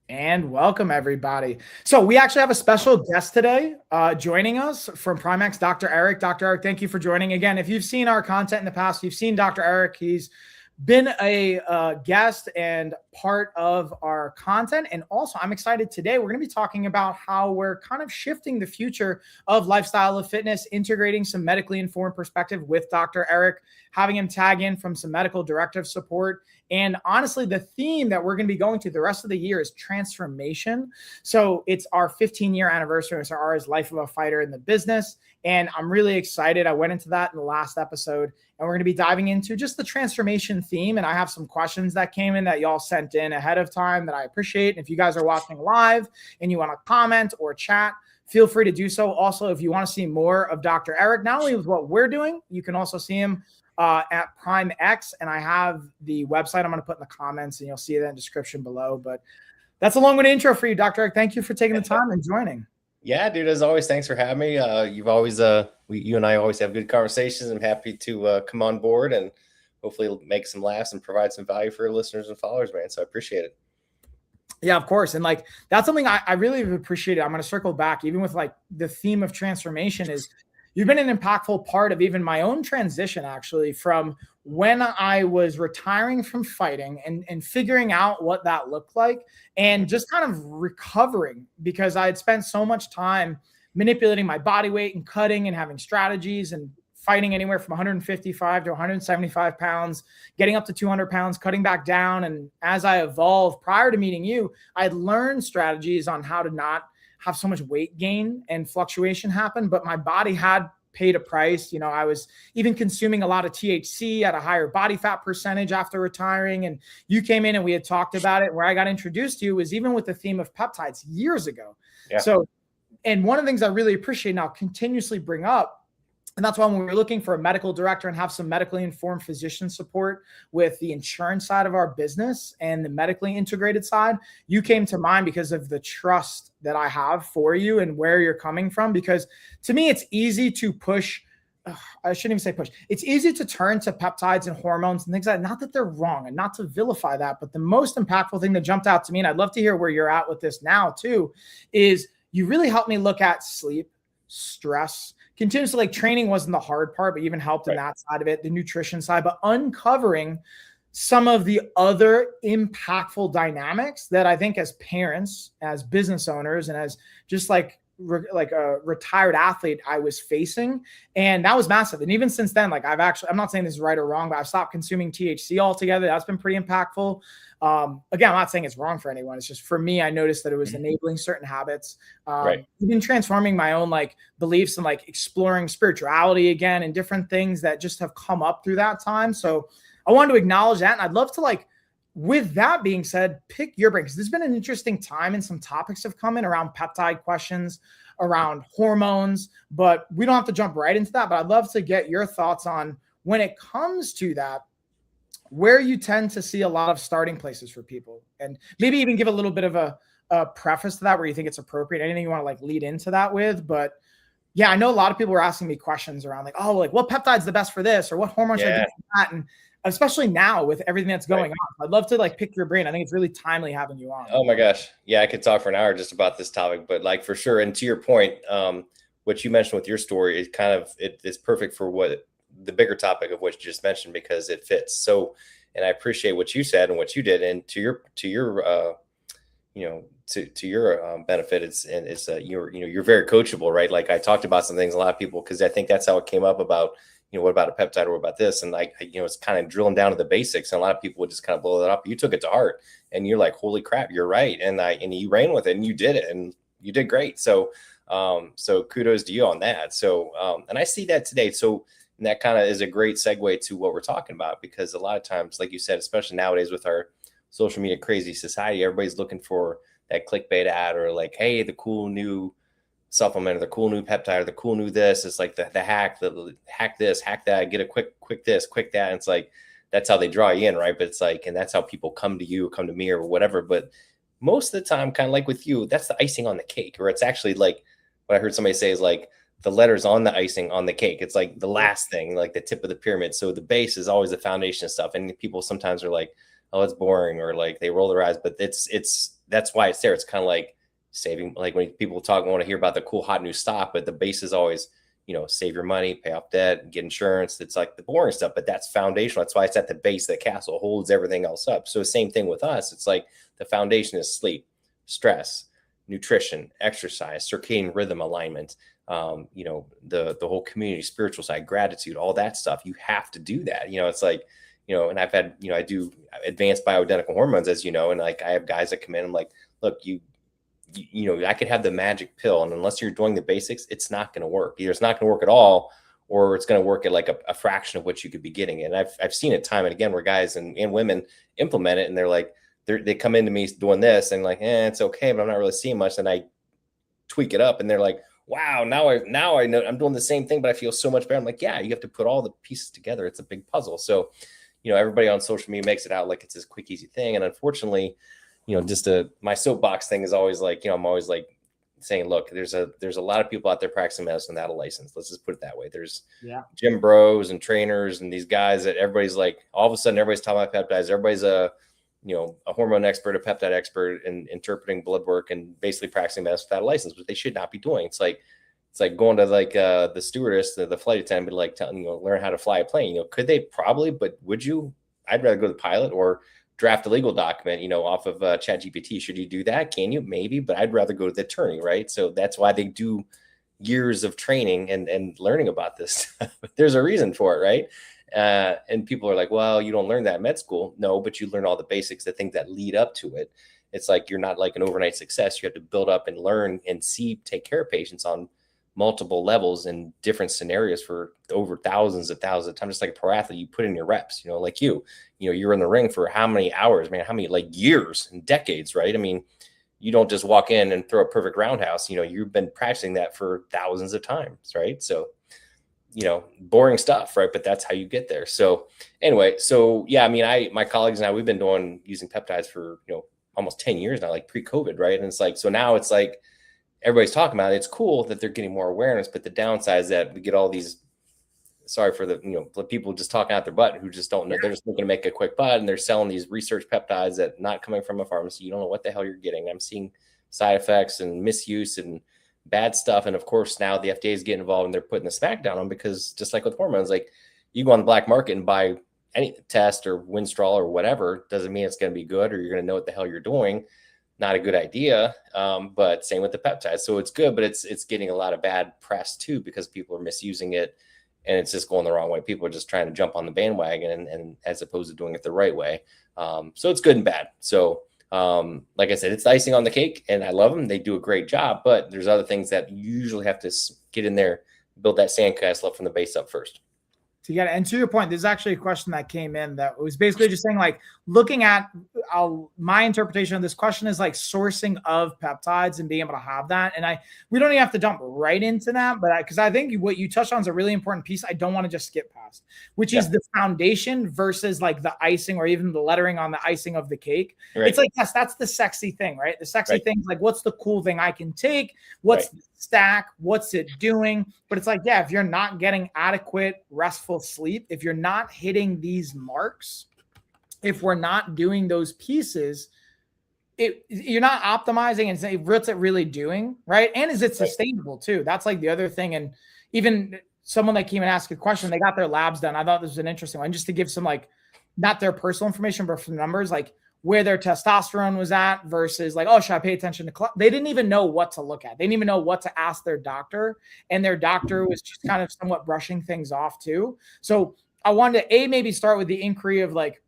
And welcome, everybody. So we actually have a special guest today joining us from Primex, Dr. Eric. Dr. Eric, thank you for joining. Again, if you've seen our content in the past, you've seen Dr. Eric. He's been a guest and part of our content. And also, I'm excited today. We're going to be talking about how we're kind of shifting the future of lifestyle of fitness, integrating some medically informed perspective with Dr. Eric, having him tag in from some medical directive support. And honestly, the theme that we're going to be going through the rest of the year is transformation. So it's our 15-year anniversary as far as Life of a Fighter in the business. And I'm really excited. I went into that in the last episode, and we're going to be diving into just the transformation theme. And I have some questions that came in that y'all sent in ahead of time that I appreciate. And if you guys are watching live and you want to comment or chat, feel free to do so. Also, if you want to see more of Dr. Eric, not only with what we're doing, you can also see him at Prime X, and I have the website I'm going to put in the comments, and you'll see that in the description below. But that's a long-winded intro for you, Dr. Eric. Thank you for taking the time and joining. Yeah, dude, as always, thanks for having me. You've always, you and I always have good conversations. I'm happy to come on board and hopefully make some laughs and provide some value for listeners and followers, man. So I appreciate it. Yeah, of course. And like, that's something I really appreciate. I'm going to circle back, even with like the theme of transformation is you've been an impactful part of even my own transition, actually, from when I was retiring from fighting and figuring out what that looked like and just kind of recovering because I had spent so much time manipulating my body weight and cutting and having strategies and fighting anywhere from 155 to 175 pounds, getting up to 200 pounds, cutting back down. And as I evolved prior to meeting you, I had learned strategies on how to not have so much weight gain and fluctuation happen, but my body had paid a price. You know, I was even consuming a lot of THC at a higher body fat percentage after retiring. And you came in and we had talked about it. Where I got introduced to you was even with the theme of peptides years ago. Yeah. So, and one of the things I really appreciate now continuously bring up, and that's why when we were looking for a medical director and have some medically informed physician support with the insurance side of our business and the medically integrated side, you came to mind because of the trust that I have for you and where you're coming from. Because to me, it's easy to push. I shouldn't even say push. It's easy to turn to peptides and hormones and things like that. Not that they're wrong and not to vilify that, but the most impactful thing that jumped out to me, and I'd love to hear where you're at with this now too, is you really helped me look at sleep, stress, continuously. Like training wasn't the hard part, but even helped in that side of it, the nutrition side, but uncovering some of the other impactful dynamics that I think as parents, as business owners, and as just like a retired athlete I was facing. And that was massive. And even since then, like I'm not saying this is right or wrong, but I've stopped consuming THC altogether. That's been pretty impactful. Again, I'm not saying it's wrong for anyone. It's just for me, I noticed that it was enabling certain habits, even transforming my own like beliefs and like exploring spirituality again and different things that just have come up through that time. So I wanted to acknowledge that. And I'd love to like, with that being said, pick your brain, because there's been an interesting time and some topics have come in around peptide questions, around hormones, but we don't have to jump right into that. But I'd love to get your thoughts on when it comes to that, where you tend to see a lot of starting places for people, and maybe even give a little bit of a preface to that where you think it's appropriate, anything you want to like lead into that with. But yeah, I know a lot of people were asking me questions around like, oh, like what peptide's the best for this or what hormones are good for that. And especially now with everything that's going on, I'd love to like pick your brain. I think it's really timely having you on. Oh my gosh. Yeah. I could talk for an hour just about this topic, but like for sure. And to your point, what you mentioned with your story is kind of, it's perfect for what the bigger topic of what you just mentioned, because it fits. So, and I appreciate what you said and what you did, and to your benefit, you're very coachable, right? Like I talked about some things, a lot of people, cause I think that's how it came up about, what about a peptide or what about this? And like, it's kind of drilling down to the basics. And a lot of people would just kind of blow that up. You took it to heart and you're like, holy crap, you're right. And you ran with it and you did it and you did great. So, so kudos to you on that. So, and I see that today. So, and that kind of is a great segue to what we're talking about, because a lot of times, like you said, especially nowadays with our social media crazy society, everybody's looking for that clickbait ad or like, hey, the cool new supplement or the cool new peptide or the cool new this. It's like the hack, the hack this, hack that, get a quick this, quick that. And it's like, that's how they draw you in, right? But it's like, and that's how people come to you, come to me or whatever. But most of the time, kind of like with you, that's the icing on the cake. Or it's actually like what I heard somebody say is like the letters on the icing on the cake. It's like the last thing, like the tip of the pyramid. So the base is always the foundation stuff. And people sometimes are like, oh, it's boring, or like they roll their eyes, but that's why it's there. It's kind of like saving, like when people want to hear about the cool hot new stock, but the base is always, save your money, pay off debt, get insurance. It's like the boring stuff, but that's foundational. That's why it's at the base. The castle holds everything else up. So same thing with us. It's like the foundation is sleep, stress, nutrition, exercise, circadian rhythm alignment, the whole community, spiritual side, gratitude, all that stuff. You have to do that. It's like, and I've had, I do advanced bioidentical hormones, as you know, and like I have guys that come in, I'm like, look, I could have the magic pill, and unless you're doing the basics, it's not going to work. Either it's not going to work at all, or it's going to work at like a fraction of what you could be getting. And I've seen it time and again where guys and women implement it, and they're like, they come into me doing this and like, it's okay, but I'm not really seeing much. And I tweak it up, and they're like, wow, now I know I'm doing the same thing, but I feel so much better. I'm like, yeah, you have to put all the pieces together. It's a big puzzle. So, everybody on social media makes it out like it's this quick, easy thing. And unfortunately, my soapbox thing is always like, I'm always like saying, look, there's a lot of people out there practicing medicine without a license. Let's just put it that way. There's gym bros and trainers and these guys that everybody's like, all of a sudden everybody's talking about peptides. Everybody's a hormone expert, a peptide expert, and interpreting blood work and basically practicing medicine without a license, which they should not be doing. It's like going to like the stewardess, the flight attendant, like telling learn how to fly a plane. Could they? Probably, but would you? I'd rather go to the pilot or draft a legal document, off of ChatGPT. Should you do that? Can you? Maybe, but I'd rather go to the attorney, right? So that's why they do years of training and learning about this. There's a reason for it, right? And people are like, well, you don't learn that in med school. No, but you learn all the basics, the things that lead up to it. It's like you're not like an overnight success. You have to build up and learn and take care of patients on multiple levels in different scenarios for over thousands of times. Just like a pro athlete, you put in your reps, like you're in the ring for how many hours, man, how many like years and decades, right? I mean, you don't just walk in and throw a perfect roundhouse, you've been practicing that for thousands of times, right? So, boring stuff, right? But that's how you get there. So anyway, yeah, I mean, my colleagues and I, we've been using peptides for, almost 10 years now, like pre-COVID, right? And it's like, so now it's like, everybody's talking about it. It's cool that they're getting more awareness, but the downside is that we get all these, sorry for the people just talking out their butt who just don't know. They're just looking to make a quick butt, and they're selling these research peptides that not coming from a pharmacy. You don't know what the hell you're getting. I'm seeing side effects and misuse and bad stuff. And of course, now the FDA is getting involved and they're putting the smack down on, because just like with hormones, like you go on the black market and buy any test or Winstrol or whatever, doesn't mean it's going to be good or you're going to know what the hell you're doing. Not a good idea. But same with the peptides. So it's good, but it's getting a lot of bad press too, because people are misusing it and it's just going the wrong way. People are just trying to jump on the bandwagon and as opposed to doing it the right way. So it's good and bad. So like I said, it's the icing on the cake, and I love them. They do a great job, but there's other things that you usually have to get in there, build that sandcastle up from the base up first. And to your point, there's actually a question that came in that was basically just saying, like, looking at my interpretation of this question is like sourcing of peptides and being able to have that. And we don't even have to jump right into that, but because I think what you touched on is a really important piece I don't want to just skip past, which is the foundation versus like the icing or even the lettering on the icing of the cake. Right. It's like, yes, that's the sexy thing, right? The sexy thing is like, what's the cool thing I can take? What's the stack? What's it doing? But it's like, yeah, if you're not getting adequate, restful sleep, if you're not hitting these marks, if we're not doing those pieces, you're not optimizing and saying, what's it really doing, right? And is it sustainable too? That's like the other thing. And even someone that came and asked a question, they got their labs done. I thought this was an interesting one, just to give some, like, not their personal information, but some numbers, like where their testosterone was at versus like, oh, should I pay attention to they didn't even know what to look at. They didn't even know what to ask their doctor. And their doctor was just kind of somewhat brushing things off too. So I wanted to maybe start with the inquiry of like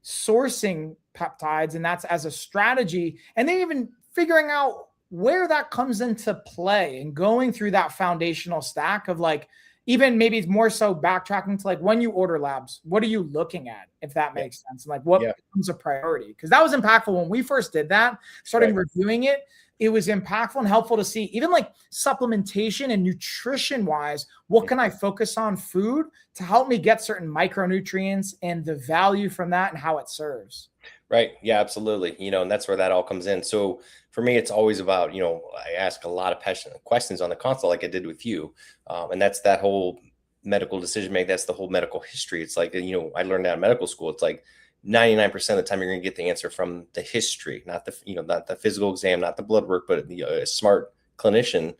sourcing peptides, and that's as a strategy. And then even figuring out where that comes into play and going through that foundational stack of like, even maybe it's more so backtracking to like when you order labs, what are you looking at, if that makes sense? And like what becomes a priority? Because that was impactful when we first did that, starting reviewing it. It was impactful and helpful to see even like supplementation and nutrition wise, what can I focus on food to help me get certain micronutrients and the value from that and how it serves. Right. Yeah, absolutely. And that's where that all comes in. So for me, it's always about, I ask a lot of passionate questions on the consult, like I did with you. And that's that whole medical decision making. That's the whole medical history. It's like, I learned that in medical school. It's like, 99% of the time you're going to get the answer from the history, not the physical exam, not the blood work, but a smart clinician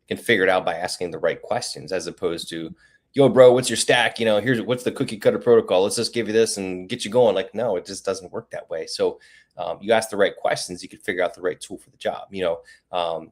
can figure it out by asking the right questions, as opposed to, yo, bro, what's your stack? Here's what's the cookie cutter protocol. Let's just give you this and get you going. Like, no, it just doesn't work that way. So you ask the right questions, you can figure out the right tool for the job.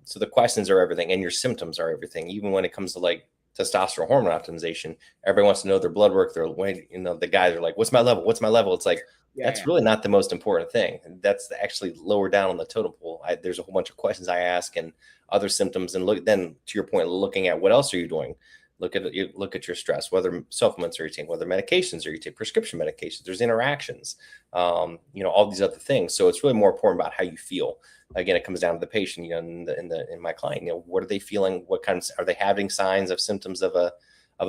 So the questions are everything, and your symptoms are everything. Even when it comes to like testosterone hormone optimization, everybody wants to know their blood work. The guys are like, what's my level? What's my level? It's like, that's really not the most important thing. That's actually lower down on the totem pole. There's a whole bunch of questions I ask and other symptoms. And then to your point, looking at what else are you doing? Look at your stress, whether supplements are you taking, whether medications are you taking, prescription medications, there's interactions, all these other things. So it's really more important about how you feel. Again, it comes down to the patient, in my client, what are they feeling? What kinds are they having signs of symptoms of a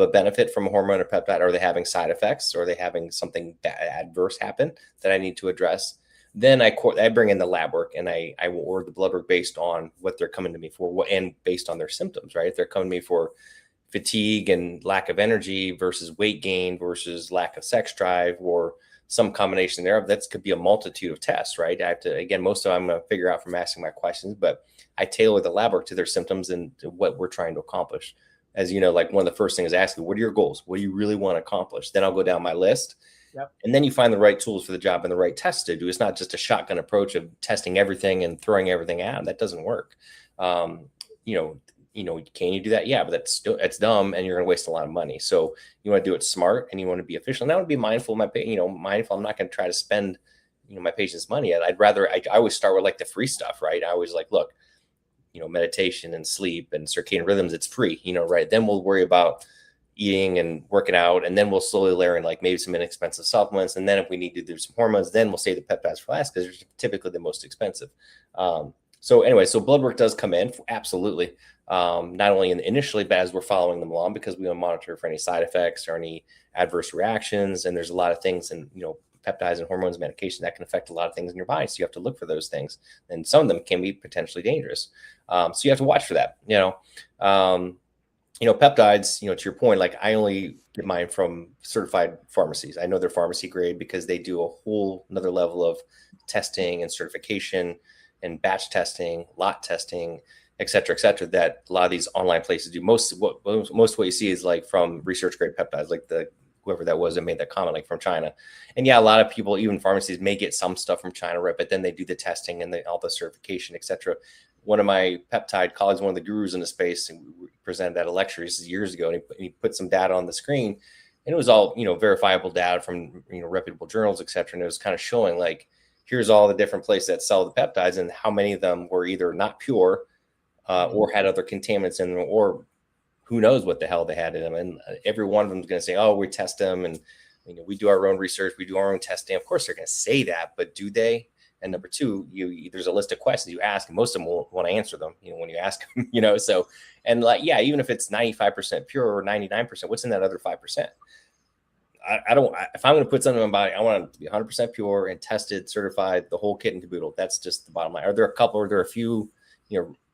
benefit from a hormone or peptide? Are they having side effects? Or are they having something adverse happen that I need to address? Then I bring in the lab work, and I will order the blood work based on what they're coming to me for, and based on their symptoms, right? If they're coming to me for fatigue and lack of energy versus weight gain versus lack of sex drive, or some combination thereof, that could be a multitude of tests, right? I have to, again, most of them I'm going to figure out from asking my questions, but I tailor the lab work to their symptoms and to what we're trying to accomplish. As like one of the first things I ask you, what are your goals? What do you really want to accomplish? Then I'll go down my list. Yep. And then you find the right tools for the job and the right tests to do. It's not just a shotgun approach of testing everything and throwing everything out. That doesn't work. Can you do that? Yeah, but that's dumb, and you're going to waste a lot of money. So you want to do it smart, and you want to be efficient. And I want to be mindful of mindful. I'm not going to try to spend, my patient's money. I always start with like the free stuff, right? I always like, look, meditation and sleep and circadian rhythms, it's free, right? Then we'll worry about eating and working out, and then we'll slowly layer in like maybe some inexpensive supplements. And then if we need to do some hormones, then we'll save the peptides for last, because they're typically the most expensive. So blood work does come in, absolutely. Not only initially, but as we're following them along, because we want to monitor for any side effects or any adverse reactions. And there's a lot of things, and peptides and hormones, medication that can affect a lot of things in your body. So you have to look for those things, and some of them can be potentially dangerous. So you have to watch for that. Peptides. To your point, like I only get mine from certified pharmacies. I know they're pharmacy grade because they do a whole another level of testing and certification and batch testing, lot testing, et cetera, that a lot of these online places do. Most of what you see is like from research grade peptides, like whoever that was that made that comment, like from China. And yeah, a lot of people, even pharmacies, may get some stuff from China, right? But then they do the testing and all the certification, et cetera. One of my peptide colleagues, one of the gurus in the space, and we presented at a lecture, this is years ago, and he put some data on the screen, and it was all, verifiable data from, reputable journals, et cetera. And it was kind of showing like, here's all the different places that sell the peptides and how many of them were either not pure or had other contaminants in them, or who knows what the hell they had in them. And every one of them is going to say, oh, we test them, and we do our own research, we do our own testing. Of course, they're going to say that, but do they? And number two, there's a list of questions you ask, and most of them won't want to answer them, when you ask them, so, and like, yeah, even if it's 95% pure or 99%, what's in that other 5%? If I'm going to put something in my body, I want it to be 100% pure and tested, certified, the whole kit and caboodle. That's just the bottom line. Are there a few,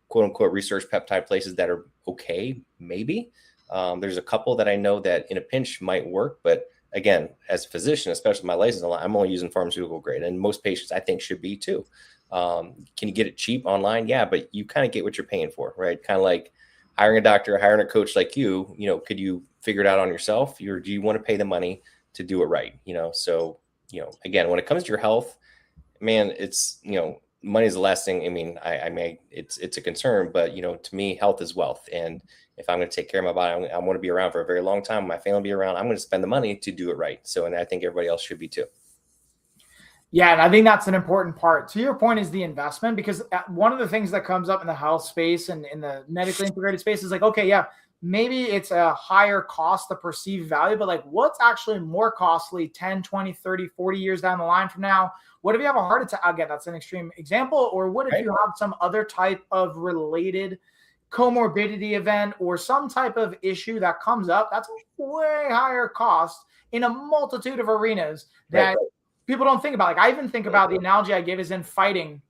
quote unquote research peptide places that are okay? Maybe. There's a couple that I know that in a pinch might work, but again, as a physician, especially my license, I'm only using pharmaceutical grade, and most patients I think should be too. Can you get it cheap online? Yeah, but you kind of get what you're paying for, right? Kind of like hiring a doctor, hiring a coach like you, could you figure it out on yourself, or do you want to pay the money to do it right? So, again, when it comes to your health, man, it's, money is the last thing. I mean, it's a concern, but to me, health is wealth. And if I'm going to take care of my body, I want to be around for a very long time. My family will be around. I'm going to spend the money to do it right. So, and I think everybody else should be too. Yeah, and I think that's an important part. To your point is the investment, because one of the things that comes up in the health space and in the medically integrated space is like, okay, yeah, maybe it's a higher cost, the perceived value, but like what's actually more costly 10, 20, 30, 40 years down the line from now? What if you have a heart attack? Again, that's an extreme example. Or what if you have some other type of related comorbidity event or some type of issue that comes up? That's a way higher cost in a multitude of arenas that people don't think about. Like I even think about the analogy I give is in fighting.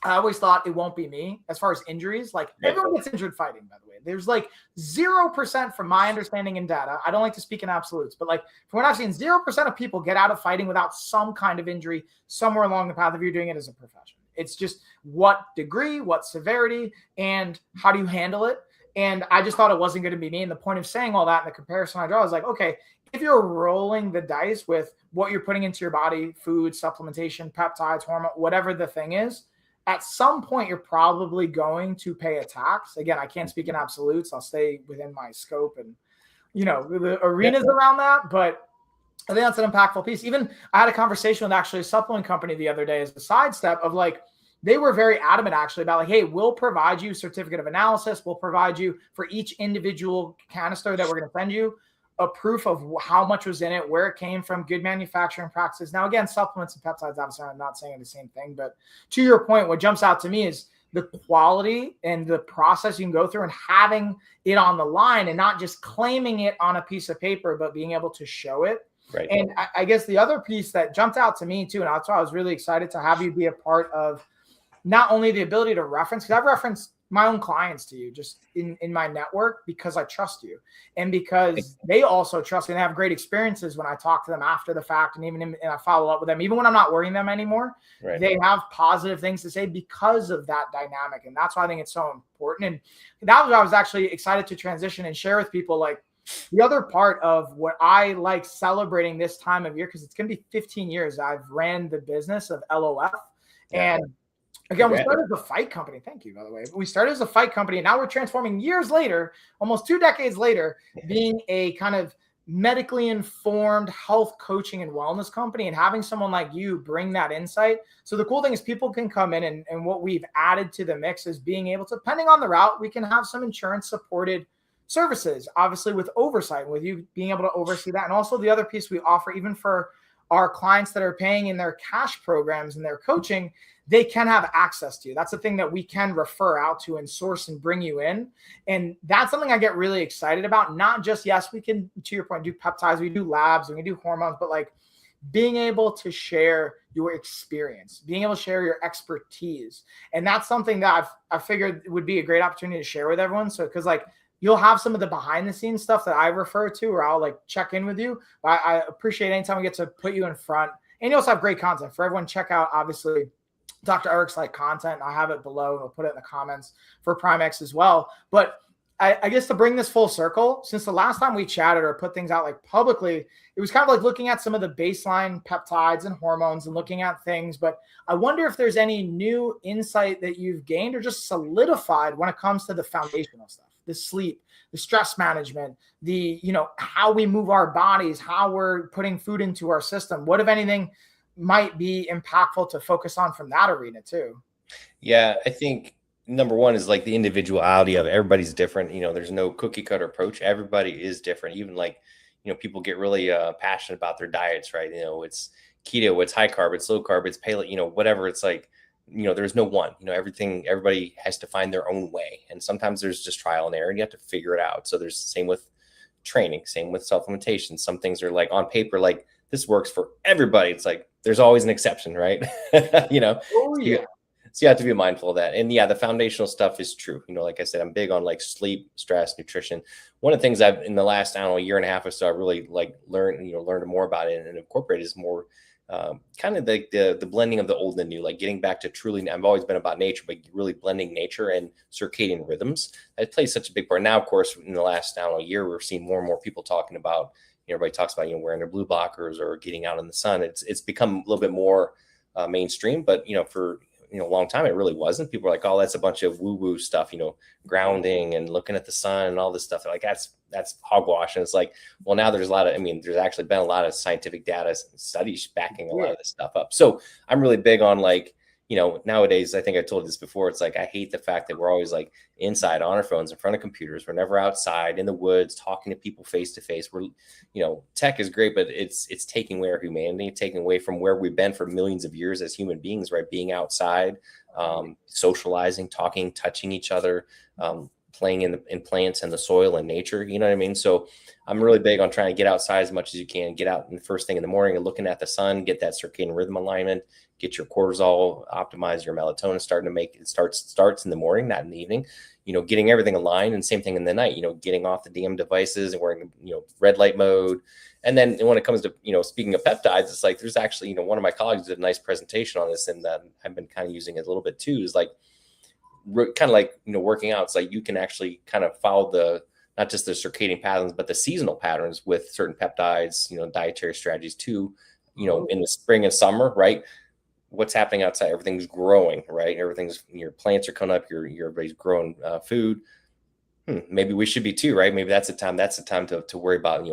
I always thought it won't be me as far as injuries. Like everyone gets injured fighting, by the way. There's like 0% from my understanding in data. I don't like to speak in absolutes, but like from what I've seen, 0% of people get out of fighting without some kind of injury somewhere along the path if you're doing it as a profession. It's just what degree, what severity, and how do you handle it? And I just thought it wasn't going to be me. And the point of saying all that and the comparison I draw is like, okay, if you're rolling the dice with what you're putting into your body, food, supplementation, peptides, hormone, whatever the thing is, at some point, you're probably going to pay a tax. Again, I can't speak in absolutes. I'll stay within my scope and, the arenas around that. But I think that's an impactful piece. Even I had a conversation with actually a supplement company the other day as a sidestep of like, they were very adamant actually about like, hey, we'll provide you certificate of analysis. We'll provide you for each individual canister that we're going to send you a proof of how much was in it, where it came from, good manufacturing practices. Now, again, supplements and peptides, obviously, I'm not saying the same thing, but to your point, what jumps out to me is the quality and the process you can go through and having it on the line and not just claiming it on a piece of paper, but being able to show it. Right. And I guess the other piece that jumped out to me too, and that's why I was really excited to have you be a part of not only the ability to reference, because I've referenced my own clients to you just in my network because I trust you and because they also trust me and have great experiences when I talk to them after the fact. And even and I follow up with them, even when I'm not worrying them anymore, they have positive things to say because of that dynamic. And that's why I think it's so important. And that was, I was actually excited to transition and share with people like the other part of what I like celebrating this time of year, because it's going to be 15 years. I've ran the business of LOF and again, we started as a fight company. Thank you, by the way. We started as a fight company, and now we're transforming years later, almost 2 decades later, being a kind of medically informed health coaching and wellness company and having someone like you bring that insight. So the cool thing is people can come in and what we've added to the mix is being able to, depending on the route, we can have some insurance supported services, obviously with oversight, with you being able to oversee that. And also the other piece we offer, even for our clients that are paying in their cash programs and their coaching, they can have access to you. That's the thing that we can refer out to and source and bring you in. And that's something I get really excited about. Not just, yes, we can, to your point, do peptides, we do labs, we can do hormones, but like being able to share your experience, being able to share your expertise. And that's something that I figured would be a great opportunity to share with everyone. So, because like, you'll have some of the behind the scenes stuff that I refer to, or I'll like check in with you. But I appreciate anytime we get to put you in front. And you also have great content for everyone. Check out, obviously, Dr. Eric's like content. I have it below and we'll put it in the comments for Primex as well. But I guess to bring this full circle, since the last time we chatted or put things out like publicly, it was kind of like looking at some of the baseline peptides and hormones and looking at things. But I wonder if there's any new insight that you've gained or just solidified when it comes to the foundational stuff, the sleep, the stress management, the, how we move our bodies, how we're putting food into our system. What, if anything, might be impactful to focus on from that arena too? Yeah, I think number one is like the individuality of everybody's different. There's no cookie cutter approach. Everybody is different. Even like, people get really passionate about their diets, right? It's keto, it's high carb, it's low carb, it's paleo, whatever. It's like, there's no one, everybody has to find their own way. And sometimes there's just trial and error and you have to figure it out. So there's the same with training, same with supplementation. Some things are like on paper, like this works for everybody. It's like, there's always an exception, right? Oh, yeah. So you have to be mindful of that. And yeah, the foundational stuff is true. Like I said, I'm big on like sleep, stress, nutrition. One of the things I've in the last, I don't know, year and a half or so, I really like learned more about it and incorporate is more kind of the blending of the old and the new, like getting back to truly, I've always been about nature, but really blending nature and circadian rhythms. That plays such a big part. Now, of course, in the last, I don't know, year, we're seeing more and more people talking about, everybody talks about, wearing their blue blockers or getting out in the sun. It's become a little bit more mainstream, but, for, a long time, it really wasn't. People were like, oh, that's a bunch of woo-woo stuff, grounding and looking at the sun and all this stuff. Like that's hogwash. And it's like, well, now there's there's actually been a lot of scientific data and studies backing a lot of this stuff up. So I'm really big on like, nowadays, I think I told this before. It's like, I hate the fact that we're always like inside on our phones in front of computers. We're never outside in the woods, talking to people face to face. We're, tech is great, but it's taking away our humanity, taking away from where we've been for millions of years as human beings, right? Being outside, socializing, talking, touching each other, playing in plants and the soil and nature. You know what I mean? So I'm really big on trying to get outside as much as you can, get out in the first thing in the morning and looking at the sun, get that circadian rhythm alignment, get your cortisol optimized, your melatonin starting to make it starts in the morning, not in the evening, getting everything aligned, and same thing in the night, getting off the DM devices and wearing, red light mode. And then when it comes to, speaking of peptides, it's like, there's actually, one of my colleagues did a nice presentation on this, and I've been kind of using it a little bit too, is like, kind of like, working out. It's like you can actually kind of follow not just the circadian patterns, but the seasonal patterns with certain peptides, dietary strategies too, in the spring and summer, right? What's happening outside? Everything's growing, right? Your plants are coming up, everybody's growing food. Maybe we should be too, right? Maybe that's the time to worry about,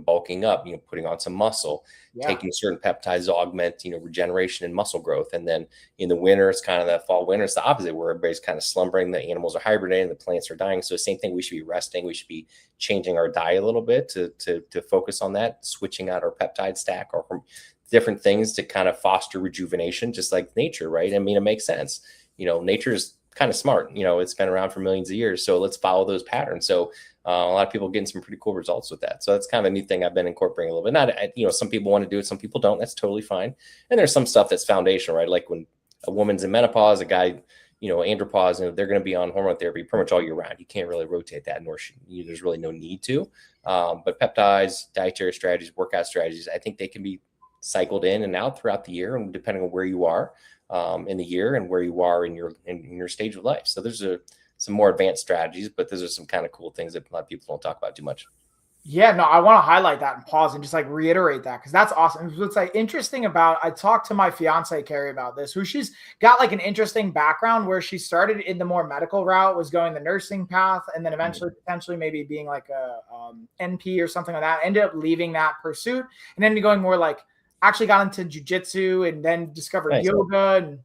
bulking up, putting on some muscle, taking certain peptides to augment, regeneration and muscle growth. And then in the winter, it's kind of the fall winter, it's the opposite, where everybody's kind of slumbering, the animals are hibernating, the plants are dying. So same thing, we should be resting. We should be changing our diet a little bit to focus on that, switching out our peptide stack or from different things to kind of foster rejuvenation, just like nature, right? I mean, it makes sense. Nature's kind of smart. It's been around for millions of years. So let's follow those patterns. So a lot of people getting some pretty cool results with that. So that's kind of a new thing I've been incorporating a little bit. Not, some people want to do it, some people don't. That's totally fine. And there's some stuff that's foundational, right? Like when a woman's in menopause, a guy, andropause, they're going to be on hormone therapy pretty much all year round. You can't really rotate that, nor should you. There's really no need to. But peptides, dietary strategies, workout strategies, I think they can be cycled in and out throughout the year, and depending on where you are in the year and where you are in your stage of life. So there's some more advanced strategies, but those are some kind of cool things that a lot of people don't talk about too much. Yeah, no, I want to highlight that and pause and just like reiterate that, because that's awesome. What's like interesting about, I talked to my fiance Carrie about this, who she's got like an interesting background where she started in the more medical route, was going the nursing path, and then eventually potentially maybe being like a NP or something like that. Ended up leaving that pursuit and then going more like, actually got into jujitsu and then discovered yoga and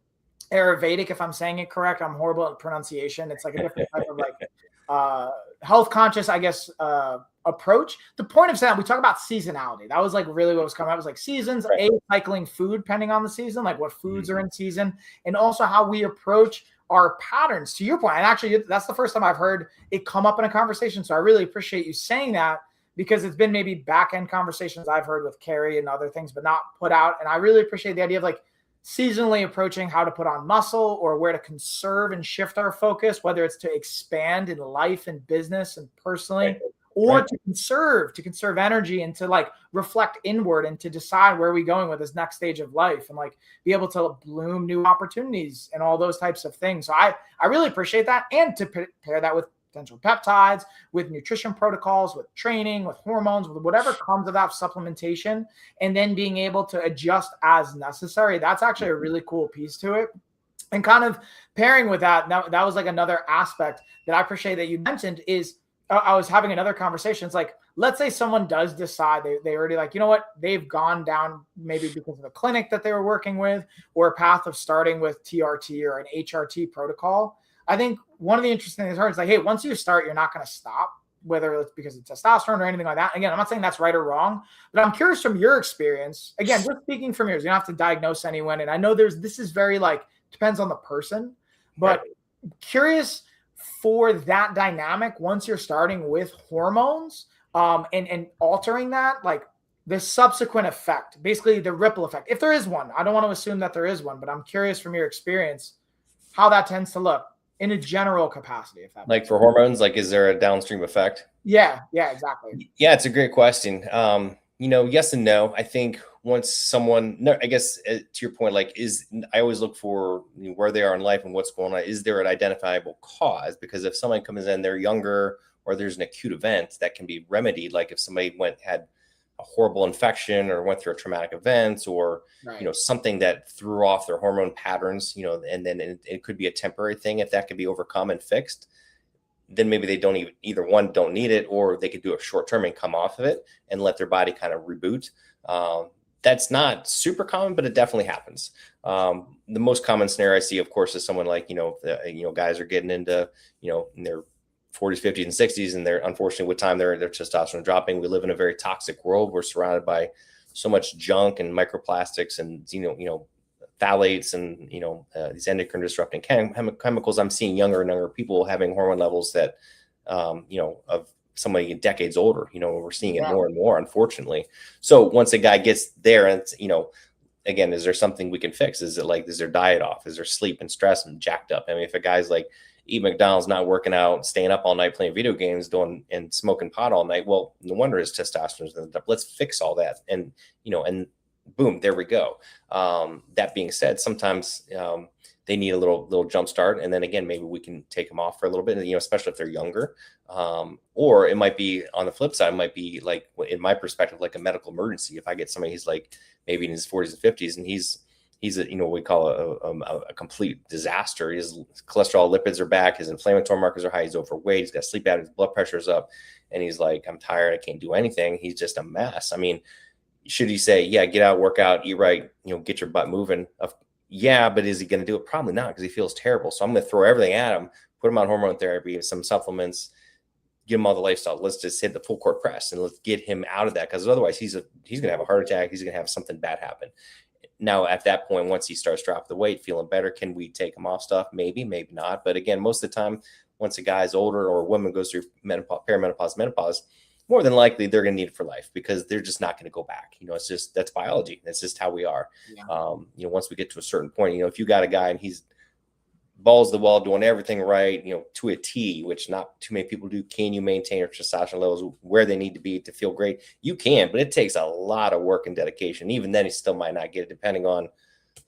Ayurvedic, if I'm saying it correct. I'm horrible at pronunciation. It's like a different type of like health conscious, I guess, approach. The point of saying, we talk about seasonality. That was like really what was coming out. It was like seasons, cycling food depending on the season, like what foods are in season, and also how we approach our patterns, to your point. And actually, that's the first time I've heard it come up in a conversation. So I really appreciate you saying that, because it's been maybe back end conversations I've heard with Carrie and other things, but not put out. And I really appreciate the idea of like seasonally approaching how to put on muscle or where to conserve and shift our focus, whether it's to expand in life and business and personally, or to conserve energy and to like reflect inward and to decide where we're going with this next stage of life and like be able to bloom new opportunities and all those types of things. So I really appreciate that. And to pair that with potential peptides, with nutrition protocols, with training, with hormones, with whatever comes of that supplementation, and then being able to adjust as necessary. That's actually a really cool piece to it. And kind of pairing with that, that was like another aspect that I appreciate that you mentioned is I was having another conversation. It's like, let's say someone does decide they already like, you know what, they've gone down maybe because of a clinic that they were working with or a path of starting with TRT or an HRT protocol. I think one of the interesting things is like, hey, once you start, you're not going to stop, whether it's because of testosterone or anything like that. Again, I'm not saying that's right or wrong, but I'm curious from your experience, again, just speaking from yours, you don't have to diagnose anyone. And I know this is very like, depends on the person, but curious for that dynamic, once you're starting with hormones and altering that, like the subsequent effect, basically the ripple effect, if there is one. I don't want to assume that there is one, but I'm curious from your experience how that tends to look in a general capacity. If that like for hormones, like is there a downstream effect? Yeah, exactly. Yeah, it's a great question. Yes and no. I think once someone, no, I guess to your point, like I always look for where they are in life and what's going on. Is there an identifiable cause? Because if someone comes in, they're younger, or there's an acute event that can be remedied, like if somebody had a horrible infection or went through a traumatic event or, something that threw off their hormone patterns, and then it could be a temporary thing. If that could be overcome and fixed, then maybe they don't don't need it, or they could do a short term and come off of it and let their body kind of reboot. That's not super common, but it definitely happens. The most common scenario I see, of course, is someone like, guys are getting into, in their 40s, 50s, and 60s, and they're unfortunately with time, their testosterone dropping. We live in a very toxic world. We're surrounded by so much junk and microplastics and, phthalates and, these endocrine disrupting chemicals, I'm seeing younger and younger people having hormone levels that, of somebody decades older, we're seeing it more and more, unfortunately. So once a guy gets there, and it's, again, is there something we can fix? Is their diet off? Is there sleep and stress and jacked up? I mean, if a guy's like eat McDonald's, not working out, staying up all night, playing video games, and smoking pot all night, well, no wonder his testosterone's up. Let's fix all that. And, and boom, there we go. That being said, sometimes, they need a little jump start. And then again, maybe we can take them off for a little bit, especially if they're younger. Or it might be on the flip side, it might be like, in my perspective, like a medical emergency. If I get somebody who's like maybe in his 40s and 50s, and he's a, what we call a complete disaster. His cholesterol, lipids are back. His inflammatory markers are high. He's overweight. He's got sleep apnea. His blood pressure's up. And he's like, I'm tired. I can't do anything. He's just a mess. I mean, should he say, yeah, get out, work out, eat right, get your butt moving? Yeah, but is he going to do it? Probably not, because he feels terrible. So I'm going to throw everything at him, put him on hormone therapy, some supplements, give him all the lifestyle. Let's just hit the full court press and let's get him out of that, because otherwise he's going to have a heart attack. He's going to have something bad happen. Now, at that point, once he starts dropping the weight, feeling better, can we take him off stuff? Maybe, maybe not. But again, most of the time, once a guy's older or a woman goes through perimenopause, menopause, more than likely they're going to need it for life, because they're just not going to go back. It's just, that's biology. That's just how we are. Yeah. Once we get to a certain point, if you got a guy and he's balls to the wall, doing everything right, to a T, which not too many people do. Can you maintain your testosterone levels where they need to be to feel great? You can, but it takes a lot of work and dedication. Even then, he still might not get it, depending on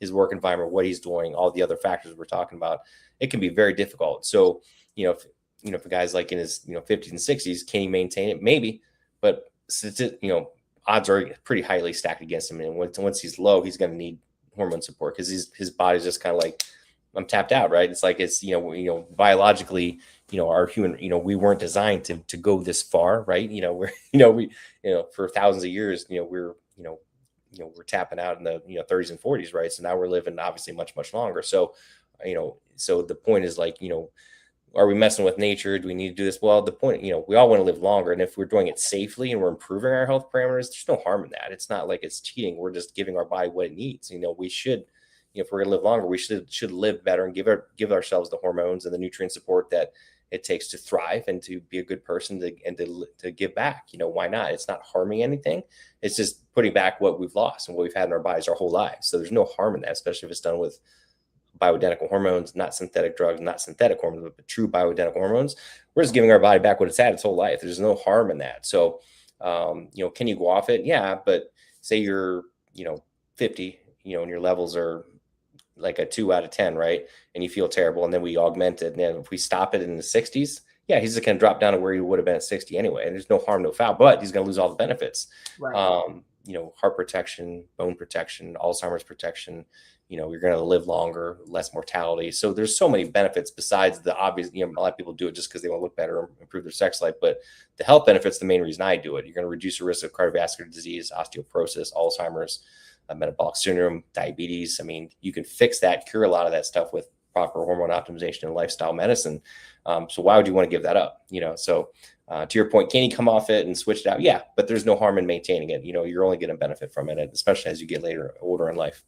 his work environment, what he's doing, all the other factors we're talking about. It can be very difficult. So, if a guy's like in his 50s and 60s, can he maintain it? Maybe, but odds are pretty highly stacked against him. And once he's low, he's going to need hormone support, because his body's just kind of like, I'm tapped out, right? It's like, it's, biologically, our human, we weren't designed to go this far, right? We for thousands of years, we're tapping out in the 30s and 40s, right? So now we're living obviously much, much longer. So, so the point is like, are we messing with nature? Do we need to do this? Well, the point, we all want to live longer. And if we're doing it safely and we're improving our health parameters, there's no harm in that. It's not like it's cheating. We're just giving our body what it needs. We should, if we're going to live longer, we should live better and give ourselves the hormones and the nutrient support that it takes to thrive and to be a good person to give back. Why not? It's not harming anything. It's just putting back what we've lost and what we've had in our bodies our whole lives. So there's no harm in that, especially if it's done with bioidentical hormones, not synthetic drugs, not synthetic hormones, but true bioidentical hormones. We're just giving our body back what it's had its whole life. There's no harm in that. So, can you go off it? Yeah. But say you're, 50, and your levels are like a 2 out of 10, right? And you feel terrible. And then we augment it. And then if we stop it in the 60s, yeah, he's just going to drop down to where he would have been at 60 anyway. And there's no harm, no foul, but he's going to lose all the benefits. Right. Heart protection, bone protection, Alzheimer's protection. You're going to live longer, less mortality. So there's so many benefits besides the obvious. A lot of people do it just because they want to look better or improve their sex life. But the health benefits, the main reason I do it. You're going to reduce the risk of cardiovascular disease, osteoporosis, Alzheimer's, metabolic syndrome, diabetes. I mean, you can fix that, cure a lot of that stuff with proper hormone optimization and lifestyle medicine. So why would you want to give that up? So to your point, can you come off it and switch it out? Yeah, but there's no harm in maintaining it. You're only getting benefit from it, especially as you get older in life.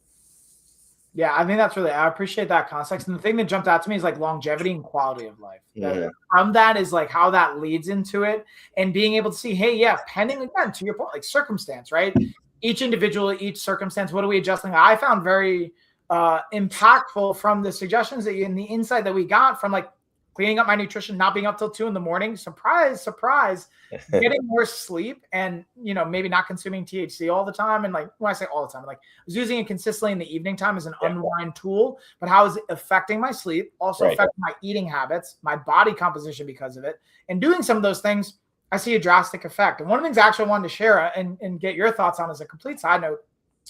Yeah, I think I appreciate that context. And the thing that jumped out to me is like longevity and quality of life. Mm-hmm. From that is like how that leads into it, and being able to see, hey, yeah, pending, again, to your point, like circumstance, right? Each individual, each circumstance, what are we adjusting? I found very impactful from the suggestions that and the insight that we got from like cleaning up my nutrition, not being up till 2 a.m. Surprise, getting more sleep, and maybe not consuming THC all the time. And like when I say all the time, like I was using it consistently in the evening time as an unwind tool, but how is it affecting my sleep? Also affecting my eating habits, my body composition because of it. And doing some of those things, I see a drastic effect. And one of the things I actually wanted to share and get your thoughts on as a complete side note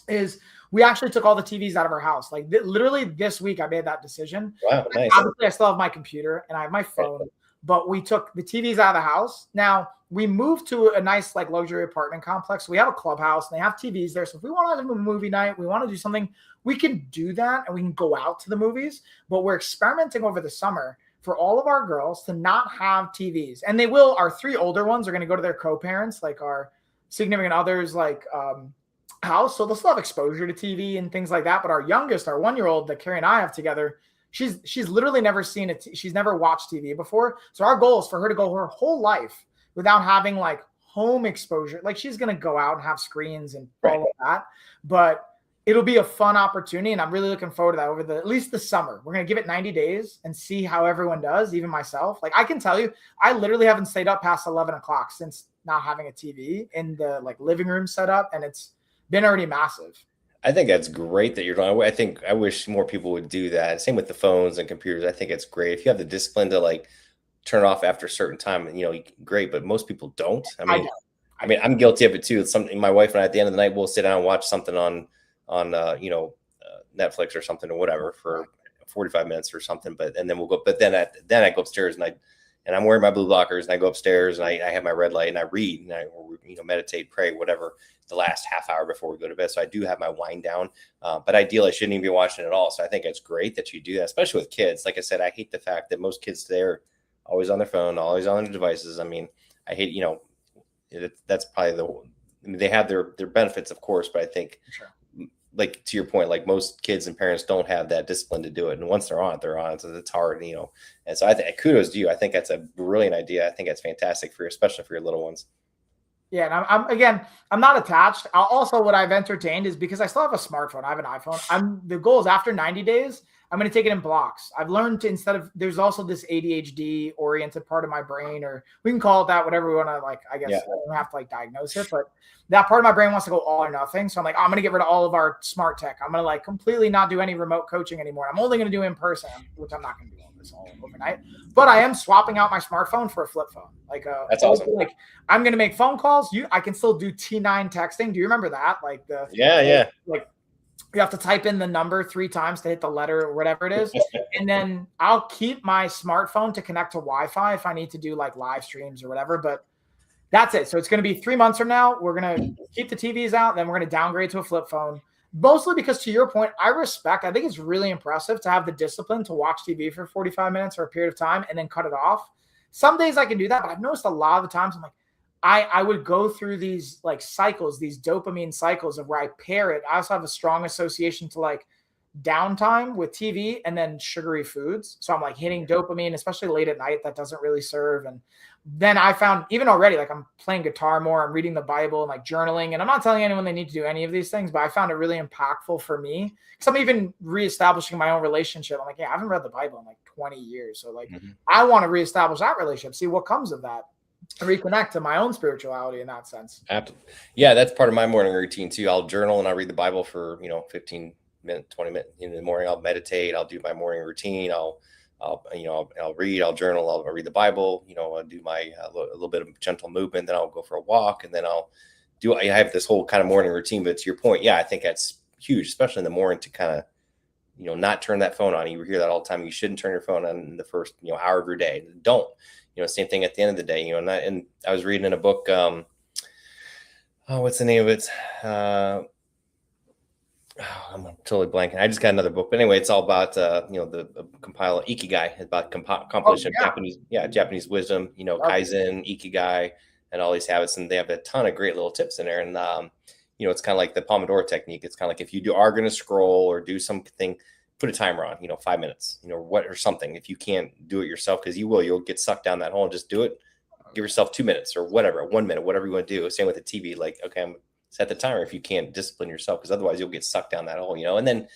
is we actually took all the TVs out of our house. Like literally this week, I made that decision. Wow, nice. Obviously, I still have my computer and I have my phone, but we took the TVs out of the house. Now we moved to a nice like luxury apartment complex. We have a clubhouse and they have TVs there. So if we want to have a movie night, we want to do something, we can do that and we can go out to the movies. But we're experimenting over the summer for all of our girls to not have TVs. And our 3 older ones are going to go to their co-parents, like our significant others, like house, so they'll still have exposure to TV and things like that. But our youngest, our 1-year-old that Carrie and I have together, she's literally never seen it. She's never watched TV before. So our goal is for her to go her whole life without having like home exposure. Like she's gonna go out and have screens and all of that, but it'll be a fun opportunity, and I'm really looking forward to that over at least the summer. We're gonna give it 90 days and see how everyone does, even myself. Like I can tell you, I literally haven't stayed up past 11 o'clock since not having a TV in the like living room set up, and it's been already massive. I think that's great that you're doing. I wish more people would do that. Same with the phones and computers. I think it's great if you have the discipline to like turn off after a certain time. Great, but most people don't. I mean, I'm guilty of it too. It's something my wife and I at the end of the night we'll sit down and watch something on Netflix or something or whatever for 45 minutes or something. And then we'll go. But then I go upstairs and I'm wearing my blue blockers and I go upstairs and I have my red light and I read and I meditate, pray, whatever, the last half hour before we go to bed. So I do have my wind down, but ideally I shouldn't even be watching it at all. So I think it's great that you do that, especially with kids. Like I said, I hate the fact that most kids today are always on their phone, always on their devices. I mean, I hate, that's probably they have their benefits, of course, but I think like to your point, like most kids and parents don't have that discipline to do it. And once they're on it. So it's hard, and so I think kudos to you. I think that's a brilliant idea. I think that's fantastic especially for your little ones. Yeah, and I'm not attached. Also, what I've entertained is because I still have a smartphone. I have an iPhone. The goal is after 90 days, I'm going to take it in blocks. I've learned to there's also this ADHD oriented part of my brain, or we can call it that, whatever we want to like. I guess I don't have to like diagnose it, but that part of my brain wants to go all or nothing. So I'm like, I'm going to get rid of all of our smart tech. I'm going to like completely not do any remote coaching anymore. I'm only going to do in person, which I'm not going to do all this all overnight. But I am swapping out my smartphone for a flip phone. That's awesome. Like I'm going to make phone calls. I can still do T9 texting. Do you remember that? Like like you have to type in the number 3 times to hit the letter or whatever it is. And then I'll keep my smartphone to connect to Wi-Fi if I need to do like live streams or whatever. But that's it. So it's going to be 3 months from now. We're going to keep the TVs out. Then we're going to downgrade to a flip phone. Mostly because, to your point, I think it's really impressive to have the discipline to watch TV for 45 minutes or a period of time and then cut it off. Some days I can do that, but I've noticed a lot of the times I'm like, I would go through these like cycles, these dopamine cycles of where I pair it. I also have a strong association to like downtime with TV and then sugary foods. So I'm like hitting dopamine, especially late at night. That doesn't really serve. And then I found even already, like I'm playing guitar more, I'm reading the Bible and like journaling. And I'm not telling anyone they need to do any of these things, but I found it really impactful for me. Because I'm even reestablishing my own relationship. I'm like, yeah, I haven't read the Bible in like 20 years. So like, I want to reestablish that relationship, see what comes of that. Reconnect to my own spirituality in that sense. Absolutely. Yeah, that's part of my morning routine too. I'll journal and I'll read the Bible for 15 minutes, 20 minutes in the morning. I'll meditate. I'll do my morning routine. I'll read. I'll journal. I'll read the Bible. I'll do my a little bit of gentle movement. Then I'll go for a walk, and then I have this whole kind of morning routine. But to your point, yeah, I think that's huge, especially in the morning to kind of not turn that phone on. You hear that all the time. You shouldn't turn your phone on in the first hour of your day. Don't. Same thing at the end of the day, and I was reading in a book, what's the name of it? I'm totally blanking. I just got another book, but anyway, it's all about, the compiler Ikigai, about accomplishing Japanese wisdom, Kaizen, Ikigai, and all these habits. And they have a ton of great little tips in there. And, it's kind of like the Pomodoro technique. It's kind of like if you are going to scroll or do something, put a timer on, 5 minutes, or something. If you can't do it yourself, because you'll get sucked down that hole, and just do it. Give yourself 2 minutes or whatever, 1 minute, whatever you want to do. Same with the TV. Like, okay, I'm set the timer if you can't discipline yourself, because otherwise you'll get sucked down that hole, And then,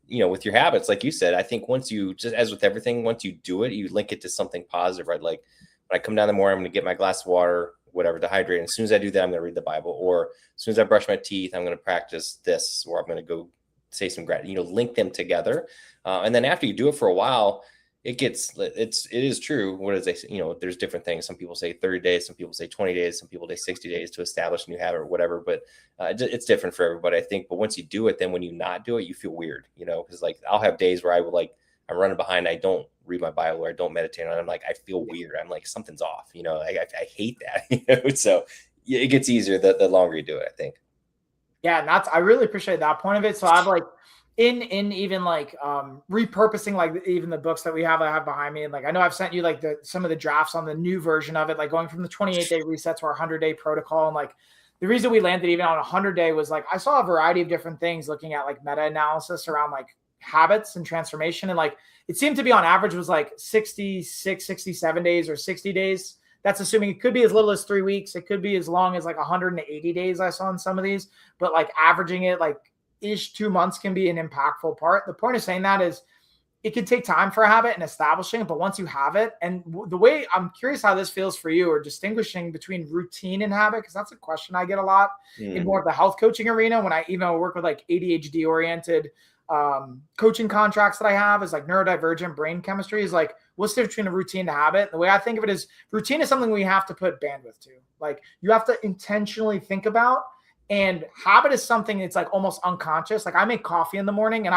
with your habits, like you said, I think once you, just as with everything, once you do it, you link it to something positive, right? Like when I come down in the morning, I'm going to get my glass of water, whatever, to hydrate. And as soon as I do that, I'm going to read the Bible. Or as soon as I brush my teeth, I'm going to practice this, or I'm going to go say some gratitude, link them together. And then after you do it for a while, it is true. What is they say? There's different things. Some people say 30 days, some people say 20 days, some people say 60 days to establish a new habit or whatever, but it's different for everybody, I think. But once you do it, then when you not do it, you feel weird, because like I'll have days where I'm running behind. I don't read my Bible or I don't meditate on it. I'm like, I feel weird. I'm like, something's off, I hate that, So it gets easier the longer you do it, I think. Yeah, and I really appreciate that point of it. So I've like in even like repurposing like even the books that I have behind me, and like I know I've sent you like some of the drafts on the new version of it, like going from the 28-day reset to our 100-day protocol, and like the reason we landed even on 100-day was like, I saw a variety of different things looking at like meta-analysis around like habits and transformation. And like, it seemed to be on average was like 66, 67 days or 60 days. That's assuming it could be as little as 3 weeks. It could be as long as like 180 days I saw in some of these, but like averaging it like ish 2 months can be an impactful part. The point of saying that is it can take time for a habit and establishing it, but once you have it, and the way I'm curious how this feels for you, or distinguishing between routine and habit, because that's a question I get a lot in more of the health coaching arena. When I even work with like ADHD oriented coaching contracts that I have is like neurodivergent brain chemistry is like, what's the difference between a routine and a habit? The way I think of it is routine is something we have to put bandwidth to. Like you have to intentionally think about. And habit is something that's like almost unconscious. Like I make coffee in the morning and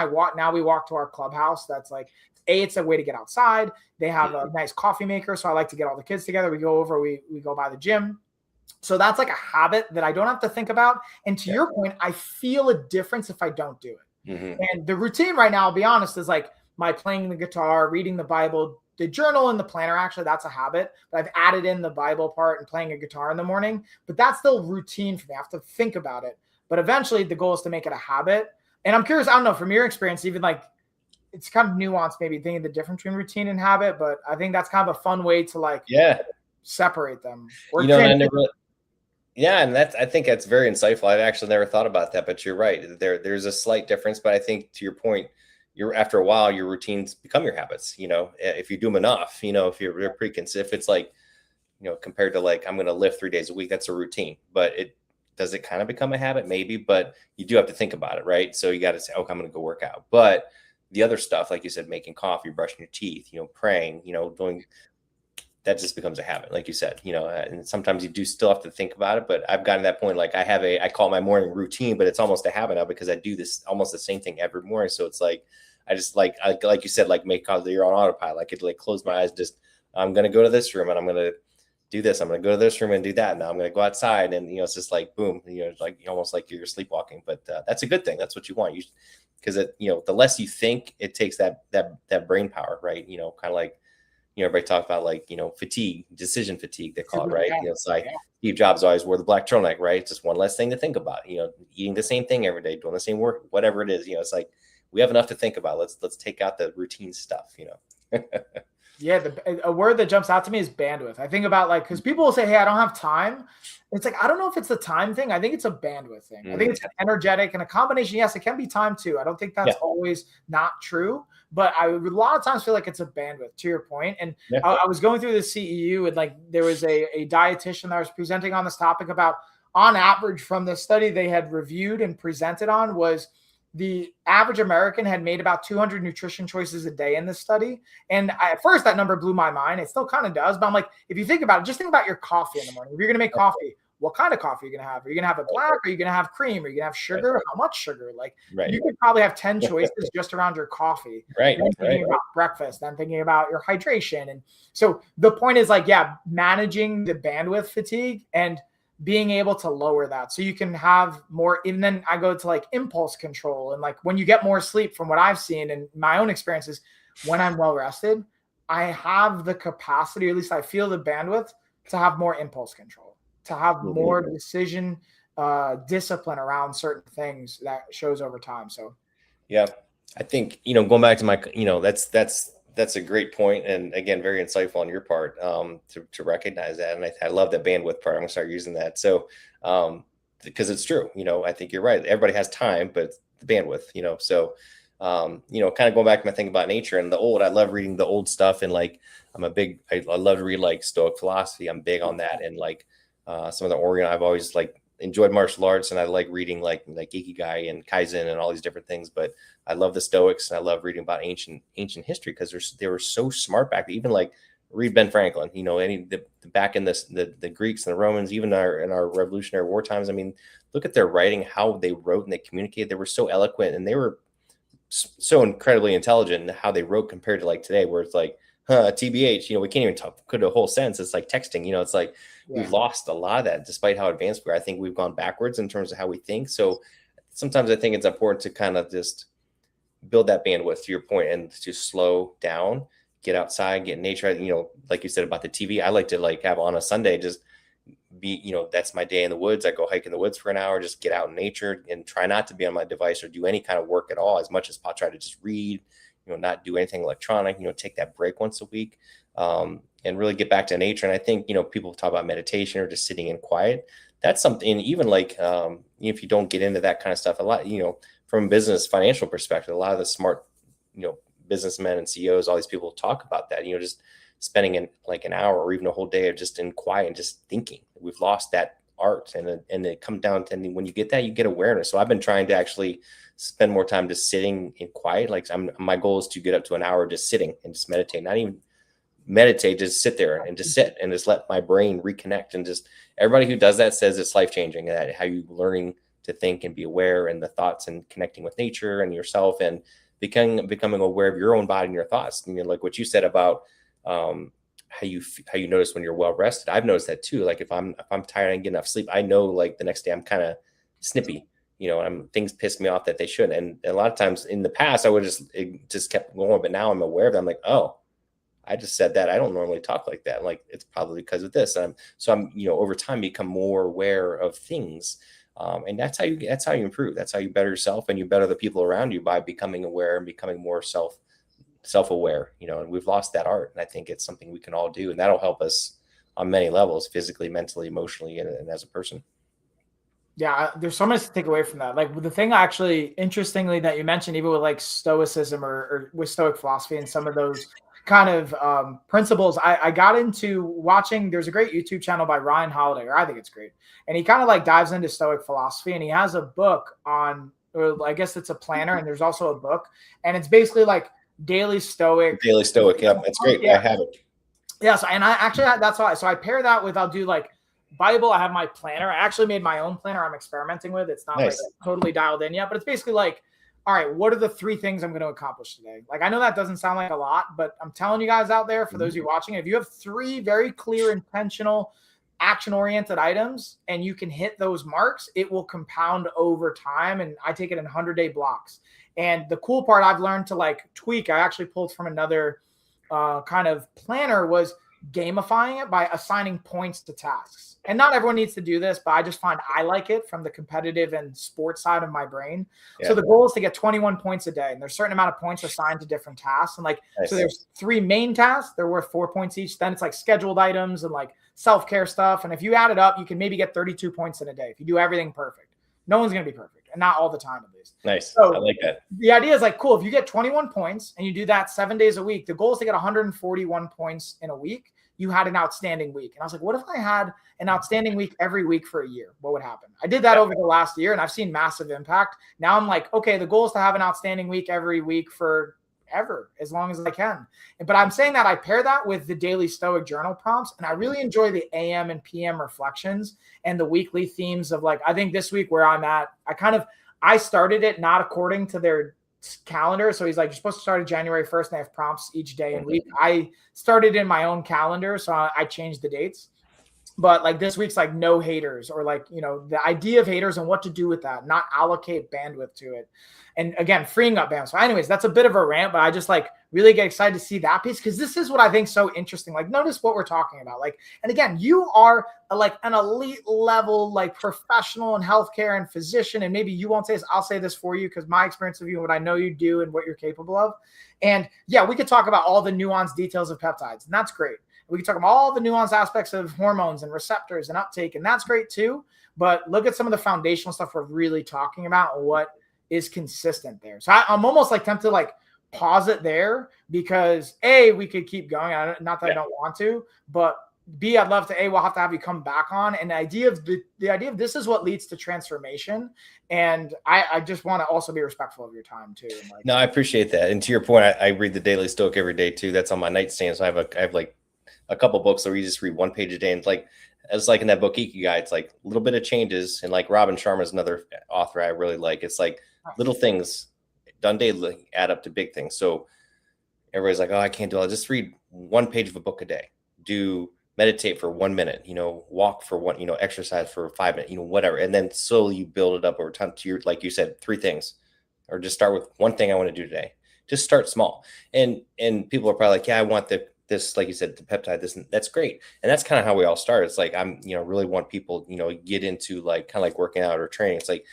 we walk to our clubhouse. That's like, it's a way to get outside. They have a nice coffee maker. So I like to get all the kids together. We go over, we go by the gym. So that's like a habit that I don't have to think about. And to your point, I feel a difference if I don't do it. And the routine right now, I'll be honest, is like my playing the guitar, reading the Bible, the journal and the planner. Actually, that's a habit, but I've added in the Bible part and playing a guitar in the morning, but that's still routine for me. I have to think about it, but eventually the goal is to make it a habit. And I'm curious, I don't know, from your experience, even like it's kind of nuanced, maybe thinking the difference between routine and habit, but I think that's kind of a fun way to like separate them. And I think that's very insightful. I've actually never thought about that, but you're right. There's a slight difference, but I think to your point, after a while, your routines become your habits, if you do them enough, if you're pretty consistent, if it's like, compared to like, I'm going to lift 3 days a week, that's a routine, but does it kind of become a habit? Maybe, but you do have to think about it, right? So you got to say, okay, I'm going to go work out. But the other stuff, like you said, making coffee, brushing your teeth, praying, doing, that just becomes a habit, like you said, and sometimes you do still have to think about it, but I've gotten to that point. Like I call it my morning routine, but it's almost a habit now because I do this almost the same thing every morning. So it's like, I just like you said, like make cause you're on autopilot. I could like close my eyes, just, I'm going to go to this room and I'm going to do this. I'm going to go to this room and do that. Now I'm going to go outside and, it's just like, boom, it's like almost like you're sleepwalking, but that's a good thing. That's what you want. Because the less you think, it takes that brain power, right? Kind of like, everybody talk about like, fatigue, decision fatigue, they call it, right? It's like Steve Jobs always wore the black turtleneck, right? It's just one less thing to think about, eating the same thing every day, doing the same work, whatever it is, it's like, we have enough to think about. Let's take out the routine stuff, Yeah. A word that jumps out to me is bandwidth. I think about like, cause people will say, hey, I don't have time. It's like, I don't know if it's the time thing. I think it's a bandwidth thing. I think it's an energetic and a combination. Yes, it can be time too. I don't think that's always not true, but I would a lot of times feel like it's a bandwidth, to your point. And I was going through the CEU and like, there was a dietitian that was presenting on this topic about, on average from the study they had reviewed and presented on, was the average American had made about 200 nutrition choices a day in this study. And at first that number blew my mind. It still kind of does, but I'm like, if you think about it, just think about your coffee in the morning. If you're going to make coffee, what kind of coffee are you going to have? Are you going to have a black? Are you going to have cream? Are you going to have sugar? How much sugar? Like you could probably have 10 choices just around your coffee. Thinking about breakfast, then thinking about your hydration. And so the point is like, managing the bandwidth fatigue and being able to lower that so you can have more. And then I go to like impulse control. And like when you get more sleep, from what I've seen in my own experiences, when I'm well rested, I have the capacity, or at least I feel the bandwidth to have more impulse control, to have more decision discipline around certain things that shows over time. So, I think, going back to my, that's a great point. And again, very insightful on your part to recognize that. And I love that bandwidth part. I'm gonna start using that. So, because it's true, I think you're right. Everybody has time, but the bandwidth, so, kind of going back to my thing about nature and the old, I love reading the old stuff. And like, I love to read like Stoic philosophy. I'm big on that. And like some of the Orient, I've always like enjoyed martial arts, and I like reading like Ikigai and Kaizen and all these different things. But I love the Stoics, and I love reading about ancient history because they were so smart back then. Even like read Ben Franklin, back in the Greeks and the Romans, even in our Revolutionary War times. I mean, look at their writing, how they wrote and they communicated. They were so eloquent, and they were so incredibly intelligent in how they wrote compared to like today, where it's like, TBH, we can't even put a whole sentence. It's like texting, it's like we've lost a lot of that despite how advanced we are. I think we've gone backwards in terms of how we think. So sometimes I think it's important to kind of just build that bandwidth, to your point, and just slow down, get outside, get in nature. Like you said about the TV, I like to like have on a Sunday, just that's my day in the woods. I go hike in the woods for an hour, just get out in nature and try not to be on my device or do any kind of work at all, as much as possible. Try to just read, not do anything electronic, take that break once a week, and really get back to nature. And I think, people talk about meditation or just sitting in quiet. That's something, even like, if you don't get into that kind of stuff, a lot, from a business financial perspective, a lot of the smart, businessmen and CEOs, all these people talk about that, just spending in like an hour or even a whole day of just in quiet and just thinking. We've lost that art, and it comes down to, when you get that, you get awareness. So I've been trying to actually spend more time just sitting in quiet. Like my goal is to get up to an hour just sitting and just meditate, not even meditate, just sit there and just sit and just let my brain reconnect. And just everybody who does that says it's life-changing, that how you learning to think and be aware and the thoughts and connecting with nature and yourself and becoming aware of your own body and your thoughts. Like what you said about how you notice when you're well rested. I've noticed that too. Like if I'm tired and get enough sleep, I know like the next day I'm kind of snippy, things piss me off that they shouldn't. And a lot of times in the past, I would just kept going, but now I'm aware of it. I'm like, oh, I just said that. I don't normally talk like that. Like it's probably because of this. I'm over time become more aware of things. And that's how you improve. That's how you better yourself, and you better the people around you by becoming aware and becoming more self-aware, and we've lost that art. And I think it's something we can all do, and that'll help us on many levels, physically, mentally, emotionally, and as a person. Yeah, there's so much to take away from that. Like the thing actually, interestingly, that you mentioned, even with like Stoicism or with Stoic philosophy and some of those kind of principles, I got into watching. There's a great YouTube channel by Ryan Holiday, or I think it's great, and he kind of like dives into Stoic philosophy, and he has a book on, or I guess it's a planner, and there's also a book, and it's basically like daily Stoic. Yeah, it's great. Yeah. I have it. Yeah, so, and I actually that's why. So I pair that with, I'll do like Bible. I have my planner. I actually made my own planner. I'm experimenting with. It's not nice. Like totally dialed in yet, but it's basically like, all right, what are the 3 things I'm going to accomplish today? Like, I know that doesn't sound like a lot, but I'm telling you guys out there, for those of you watching, if you have 3 very clear, intentional, action-oriented items and you can hit those marks, it will compound over time. And I take it in 100-day blocks. And the cool part I've learned to like tweak, I actually pulled from another kind of planner, was gamifying it by assigning points to tasks. And not everyone needs to do this, but I just find I like it from the competitive and sports side of my brain. Yeah. So the goal is to get 21 points a day, and there's a certain amount of points assigned to different tasks. And like, nice. So there's 3 main tasks. They're worth 4 points each. Then it's like scheduled items and like self-care stuff. And if you add it up, you can maybe get 32 points in a day if you do everything perfect. No one's going to be perfect, and not all the time, at least. Nice. So I like that. The idea is like, cool. If you get 21 points and you do that 7 days a week, the goal is to get 141 points in a week. You had an outstanding week. And I was like, what if I had an outstanding week every week for a year? What would happen? I did that over the last year, and I've seen massive impact. Now I'm like, okay, the goal is to have an outstanding week every week for ever, as long as I can. But I'm saying that I pair that with the daily Stoic journal prompts, and I really enjoy the AM and PM reflections and the weekly themes of like, I think this week where I'm at, I started it not according to their calendar. So he's like, you're supposed to start at January 1st, and they have prompts each day and week. I started in my own calendar, so I changed the dates. But like this week's like no haters, or like, the idea of haters and what to do with that, not allocate bandwidth to it. And again, freeing up bandwidth. So anyways, that's a bit of a rant, but I just like really get excited to see that piece, because this is what I think so interesting. Like, notice what we're talking about. Like, and again, you are like an elite level, like professional in healthcare and physician. And maybe you won't say this, I'll say this for you, because my experience of you and what I know you do and what you're capable of. And yeah, we could talk about all the nuanced details of peptides, and that's great. We can talk about all the nuanced aspects of hormones and receptors and uptake, and that's great too. But look at some of the foundational stuff we're really talking about and what is consistent there. So I'm almost like tempted to like pause it there, because A, we could keep going. Not that I don't want to, but B, I'd love to, we'll have to have you come back on. And the idea of this is what leads to transformation. And I just want to also be respectful of your time too. And like, no, I appreciate that. And to your point, I read the Daily Stoic every day too. That's on my nightstand. So I have like a couple books where you just read 1 page a day, and it's like in that book Ikigai, it's like a little bit of changes. And like Robin Sharma is another author I really like. It's like little things done daily add up to big things. So everybody's like, oh, I can't do it. I'll just read 1 page of a book a day. Meditate for 1 minute, walk for 1, exercise for 5 minutes, whatever. And then slowly you build it up over time to like you said, 3 things, or just start with 1 thing I want to do today. Just start small. And people are probably like, yeah, I want the this, like you said, the peptide, this, that's great. And that's kind of how we all start. It's like, I'm, really want people, get into like, kind of like working out or training. It's like,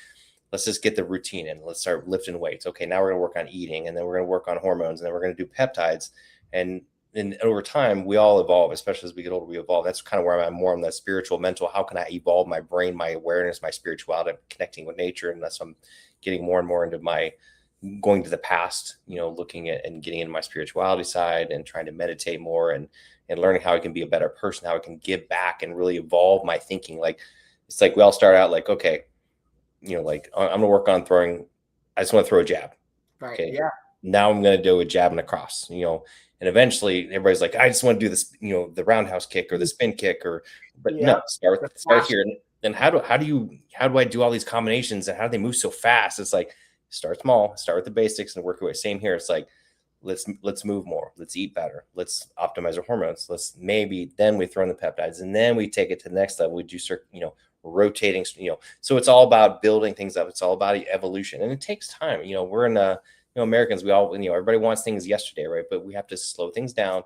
let's just get the routine in. Let's start lifting weights. Okay, now we're going to work on eating, and then we're going to work on hormones, and then we're going to do peptides. And over time, we all evolve, especially as we get older, we evolve. That's kind of where I'm more on the spiritual, mental. How can I evolve my brain, my awareness, my spirituality, connecting with nature? And that's I'm getting more and more into my going to the past, looking at and getting into my spirituality side and trying to meditate more and learning how I can be a better person, how I can give back and really evolve my thinking. Like, it's like we all start out like, okay, like I'm going to work on throwing, I just want to throw a jab. Right. Okay. Yeah. Now I'm going to do a jab and a cross, and eventually everybody's like, I just want to do this, the roundhouse kick or the spin kick but no, start here. And how do I do all these combinations, and how do they move so fast? It's like, start small, start with the basics and work your way. Same here. It's like, let's move more. Let's eat better. Let's optimize our hormones. Then we throw in the peptides, and then we take it to the next level. We do rotating, so it's all about building things up. It's all about evolution, and it takes time. We're in Americans, we all, everybody wants things yesterday, right? But we have to slow things down,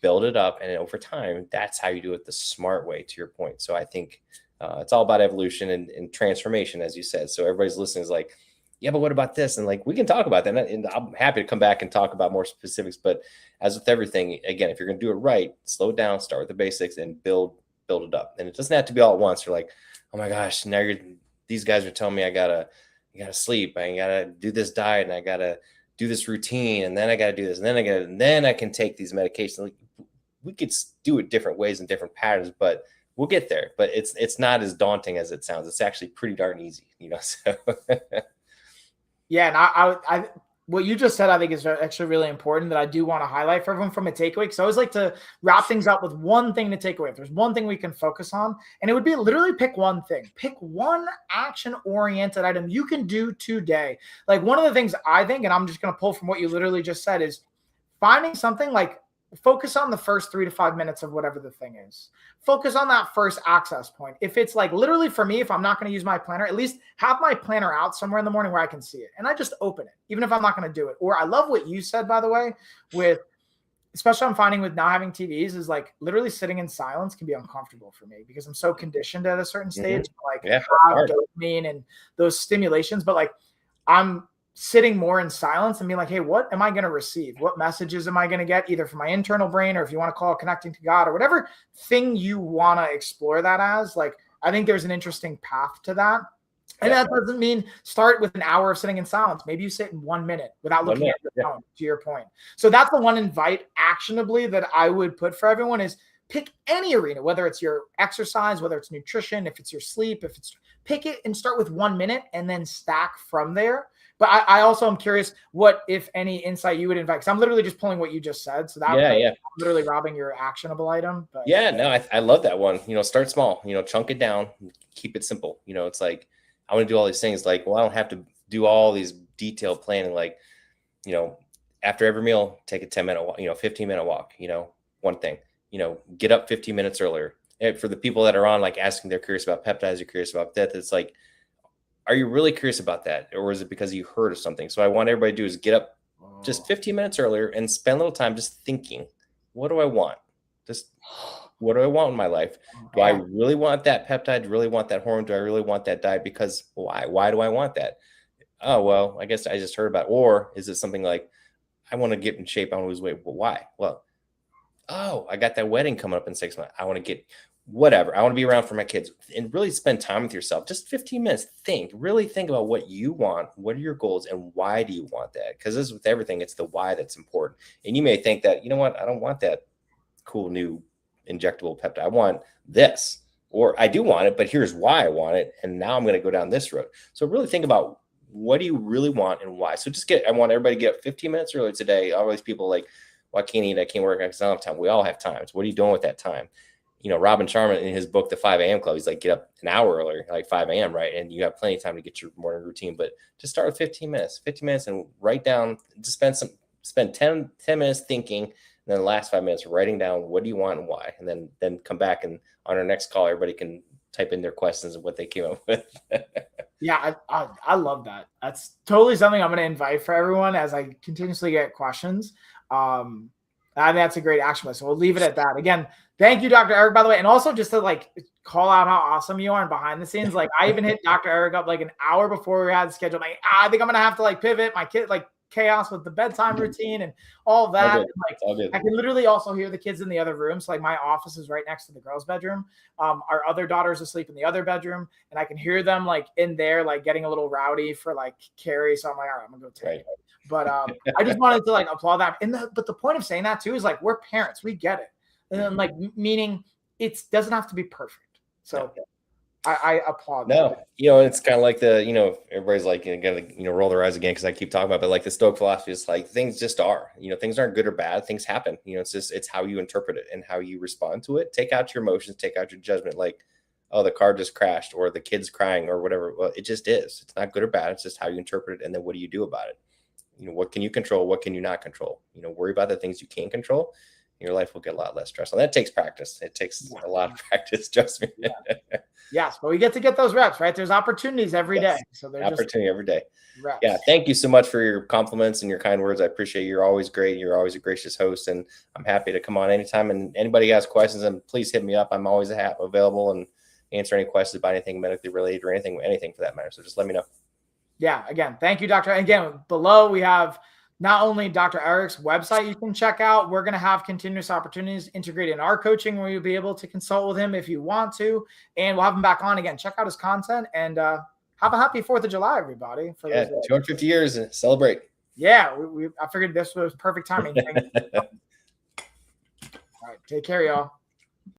build it up. And over time, that's how you do it the smart way, to your point. So I think it's all about evolution and transformation, as you said. So everybody's listening is like, yeah, but what about this? And like, we can talk about that. And I'm happy to come back and talk about more specifics. But as with everything, again, if you're going to do it right, slow it down, start with the basics and build it up. And it doesn't have to be all at once. You're like, oh my gosh, now these guys are telling me I gotta sleep, I gotta do this diet, and I gotta do this routine, and then I gotta do this, and then I can take these medications. Like, we could do it different ways and different patterns, but we'll get there. But it's not as daunting as it sounds. It's actually pretty darn easy, so. Yeah, and I what you just said, I think, is actually really important that I do want to highlight for everyone from a takeaway. Because I always like to wrap things up with one thing to take away. If there's one thing we can focus on, and it would be literally pick one thing. Pick one action-oriented item you can do today. Like, one of the things I think, and I'm just going to pull from what you literally just said, is finding something like, focus on the first 3 to 5 minutes of whatever the thing is. Focus on that first access point. If it's like, literally for me, if I'm not going to use my planner, at least have my planner out somewhere in the morning where I can see it. And I just open it, even if I'm not going to do it. Or I love what you said, by the way, especially I'm finding with not having TVs, is like literally sitting in silence can be uncomfortable for me because I'm so conditioned at a certain stage, have dopamine and those stimulations. But like, I'm sitting more in silence and being like, hey, what am I going to receive? What messages am I going to get, either from my internal brain, or if you want to call it connecting to God, or whatever thing you want to explore that as. Like, I think there's an interesting path to that. And that doesn't mean start with an hour of sitting in silence. Maybe you sit in 1 minute without looking at your phone, to your point. So that's the one invite actionably that I would put for everyone, is pick any arena, whether it's your exercise, whether it's nutrition, if it's your sleep, pick it and start with 1 minute and then stack from there. But I also am curious what, if any, insight you would invite, because I'm literally just pulling what you just said. So that I'm literally robbing your actionable item. But I love that one. Start small, chunk it down, keep it simple. It's like, I want to do all these things. Like, well, I don't have to do all these detailed planning. Like, after every meal, take a 10-minute walk, 15-minute walk, one thing, get up 15 minutes earlier. And for the people that are on, like, asking, they're curious about peptides, you're curious about death. It's like, are you really curious about that? Or is it because you heard of something? So I want everybody to do is get up just 15 minutes earlier and spend a little time just thinking, what do I want? Just what do I want in my life? Do I really want that peptide? Do I really want that hormone? Do I really want that diet? Because why? Why do I want that? Oh, well, I guess I just heard about it. Or is it something like, I want to get in shape, I want to lose weight. Well, why? Well, I got that wedding coming up in 6 months. I want to get whatever. I want to be around for my kids, and really spend time with yourself. Just 15 minutes. Really think about what you want. What are your goals, and why do you want that? Because this is with everything, it's the why that's important. And you may think that, you know what, I don't want that cool new injectable peptide. I want this, or I do want it, but here's why I want it. And now I'm going to go down this road. So really think about, what do you really want and why? So I want everybody to get up 15 minutes early today. All these people like, well, I can't eat, I can't work, because I don't have time. We all have time. So what are you doing with that time? Robin Sharma, in his book, The 5 a.m. Club, he's like, get up an hour earlier, like 5 a.m., right? And you have plenty of time to get your morning routine, but just start with 15 minutes and write down, just spend 10 minutes thinking, and then the last 5 minutes writing down, what do you want and why? And then come back, and on our next call, everybody can type in their questions of what they came up with. Yeah, I love that. That's totally something I'm going to invite for everyone as I continuously get questions. I think that's a great action list. So we'll leave it at that. Again, thank you, Dr. Eric, by the way. And also just to like call out how awesome you are and behind the scenes. Like I even hit Dr. Eric up like an hour before we had scheduled. Like, I think I'm going to have to like pivot my kid, like chaos with the bedtime routine and all that. And, like I can literally also hear the kids in the other room. So like my office is right next to the girls' bedroom. Our other daughter's asleep in the other bedroom, and I can hear them like in there, like getting a little rowdy for like Carrie. So I'm like, all right, I'm gonna go take it. But I just wanted to like applaud that. But the point of saying that too is like we're parents, we get it, and then like meaning it doesn't have to be perfect. So I applaud. No, it's kind of like everybody's like gonna roll their eyes again because I keep talking about, it, but like the Stoic philosophy is like things just are. Things aren't good or bad. Things happen. It's how you interpret it and how you respond to it. Take out your emotions. Take out your judgment. Like, oh, the car just crashed, or the kid's crying, or whatever. Well, it just is. It's not good or bad. It's just how you interpret it, and then what do you do about it? What can you control? What can you not control? Worry about the things you can control. Your life will get a lot less stressful. That takes practice. It takes a lot of practice. Trust me. Yes, but we get to get those reps, right? There's opportunities every day. So there's opportunity every day. Reps. Yeah. Thank you so much for your compliments and your kind words. I appreciate it. You're always great. You're always a gracious host, and I'm happy to come on anytime. And anybody has questions, and please hit me up. I'm always available and answer any questions about anything medically related or anything for that matter. So just let me know. Yeah. Again, thank you, Doctor. Again, below we have not only Dr. Eric's website you can check out, we're going to have continuous opportunities integrated in our coaching where you'll be able to consult with him if you want to. And we'll have him back on again. Check out his content and have a happy 4th of July, everybody. For 250 years and celebrate. Yeah, I figured this was perfect timing. All right, take care, y'all.